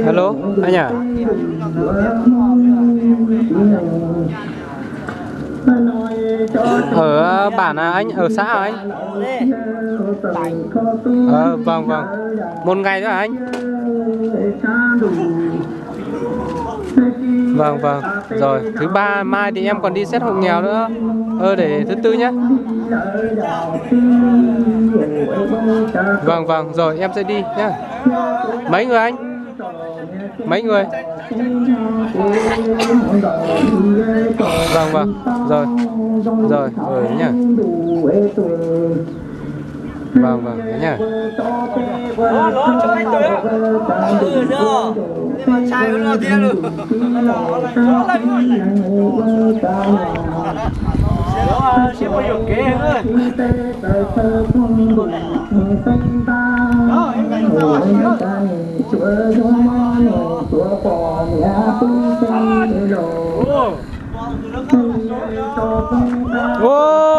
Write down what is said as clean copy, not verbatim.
Hello, anh à? Ở bản à anh? Ở xã à anh? Vâng vâng. Một ngày thôi hả anh? Vâng vâng. Rồi, thứ ba mai thì em còn đi xét hộ nghèo nữa. Để thứ tư nhé. Vâng vâng, rồi em sẽ đi nhé. Mấy người anh? Mấy người? Vâng vâng, rồi. Rồi, nhá. Vâng vâng, thế nhá. Wow.